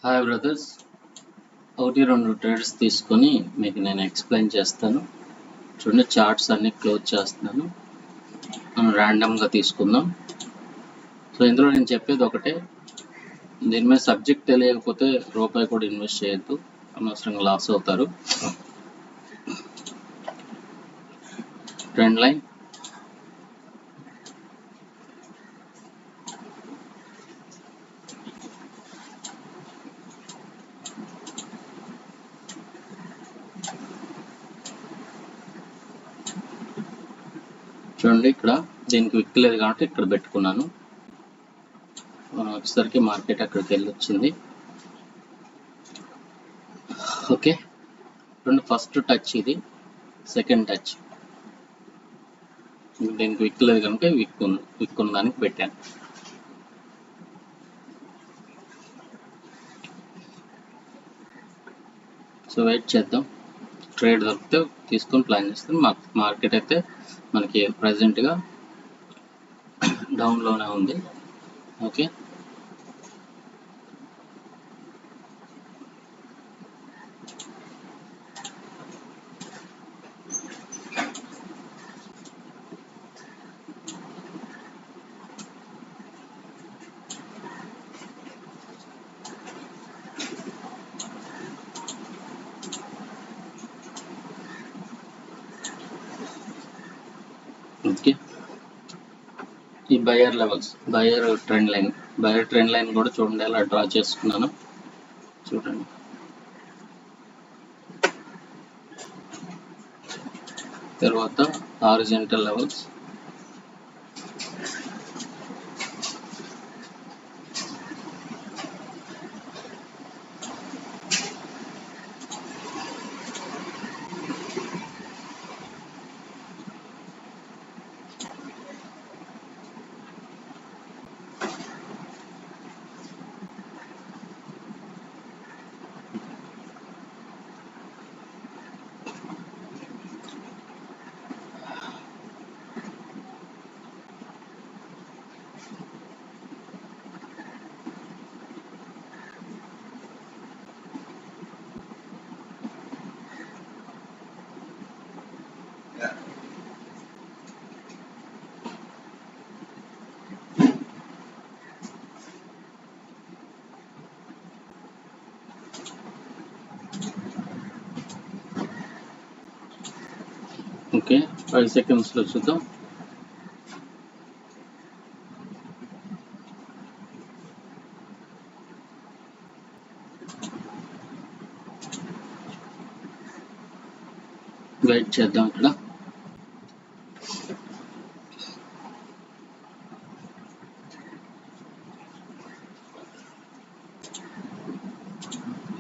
Hi brothers, ఒకటి రెండు trades తీసుకొని మీకు నేను ఎక్స్ప్లెయిన్ చేస్తాను. చూడండి, చార్ట్స్ అన్ని క్లోజ్ చేస్తున్నాను. మనం ర్యాండమ్గా తీసుకుందాం. సో ఇందులో నేను చెప్పేది ఒకటే, దీని మీద సబ్జెక్ట్ తెలియకపోతే రూపాయి కూడా ఇన్వెస్ట్ చేయొద్దు, అనవసరంగా లాస్ అవుతారు. ట్రెండ్ లైన్, చూడండి ఇక్కడ దీనికి విక్కలేదు కాబట్టి ఇక్కడ పెట్టుకున్నాను. వచ్చేసరికి మార్కెట్ అక్కడికి వెళ్ళి వచ్చింది. ఓకే, చూడండి, ఫస్ట్ టచ్ ఇది, సెకండ్ టచ్. దీనికి విక్కలేదు కనుక విక్కున్న దానికి పెట్టాను. సో వెయిట్ చేద్దాం, ట్రేడ్ దొరికితే తీసుకొని ప్లాన్ చేస్తాం. మార్కెట్ అయితే మనకి ప్రజెంట్గా డౌన్లోనే ఉంది. ఓకే, ఓకే, ఈ buyer levels, buyer trend line కూడా చూడండి ఎలా డ్రా చేసుకున్నాను. చూడండి, తర్వాత హారిజాంటల్ లెవెల్స్, ఓకే, 5 సెకండ్స్లో చూద్దాం. వెయిట్ చేద్దాం. ఇక్కడ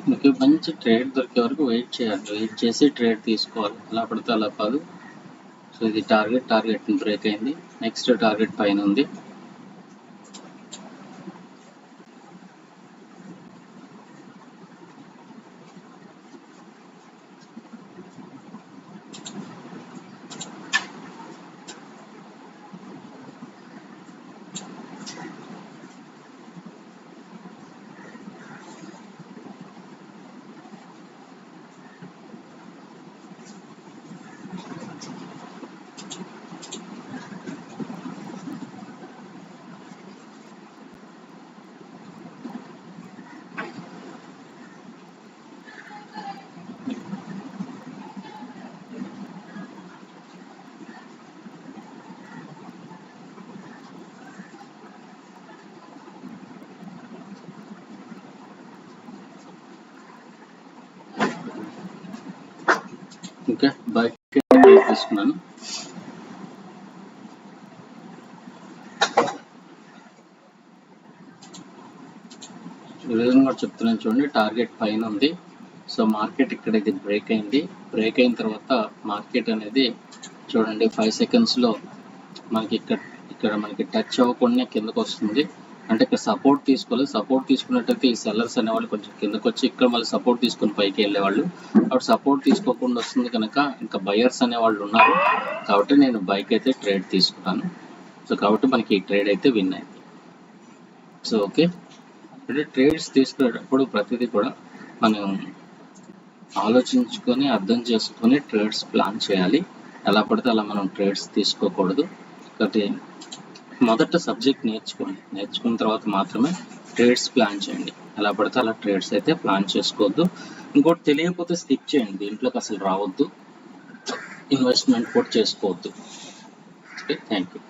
మీకు మంచి ట్రేడ్ దొరికే వరకు వెయిట్ చేయాలి. వెయిట్ చేసి ట్రేడ్ తీసుకోవాలి, అలా పడితే అలా కాదు. సో ఇది టార్గెట్ బ్రేక్ అయింది. నెక్స్ట్ టార్గెట్ పైన ఉంది. ఓకే, బైక్ తీసుకున్నాను. ఈ విధంగా కూడా చెప్తున్నాను. చూడండి, టార్గెట్ పైన ఉంది. సో మార్కెట్ ఇక్కడ ఇది బ్రేక్ అయింది. బ్రేక్ అయిన తర్వాత మార్కెట్ అనేది చూడండి 5 సెకండ్స్లో మనకి ఇక్కడ మనకి టచ్ అవ్వకుండా కిందకు వస్తుంది. అంటే ఇక్కడ సపోర్ట్ తీసుకోలేదు. సపోర్ట్ తీసుకున్నట్టయితే ఈ సెల్లర్స్ అనేవాళ్ళు కొంచెం కిందకు వచ్చి ఇక్కడ మళ్ళీ సపోర్ట్ తీసుకుని పైకి వెళ్ళేవాళ్ళు. కాబట్టి సపోర్ట్ తీసుకోకుండా వస్తుంది కనుక ఇంకా బయర్స్ అనేవాళ్ళు ఉన్నారు. కాబట్టి నేను బైక్ అయితే ట్రేడ్ తీసుకున్నాను. సో కాబట్టి మనకి ఈ ట్రేడ్ అయితే విన్ అయింది. సో ఓకే, అంటే ట్రేడ్స్ తీసుకునేటప్పుడు ప్రతిదీ కూడా మనం ఆలోచించుకొని అర్థం చేసుకొని ట్రేడ్స్ ప్లాన్ చేయాలి. ఎలా పడితే అలా మనం ట్రేడ్స్ తీసుకోకూడదు. కాబట్టి మొదట సబ్జెక్ట్ నేర్చుకున్న తర్వాత మాత్రమే ట్రేడ్స్ ప్లాన్ చేయండి. ఎలా పడితే అలా ట్రేడ్స్ అయితే ప్లాన్ చేసుకోవద్దు. ఇంకోటి తెలియకపోతే స్కిప్ చేయండి, దీంట్లోకి అసలు రావద్దు, ఇన్వెస్ట్మెంట్ కూడా చేసుకోవద్దు. Okay, thank you.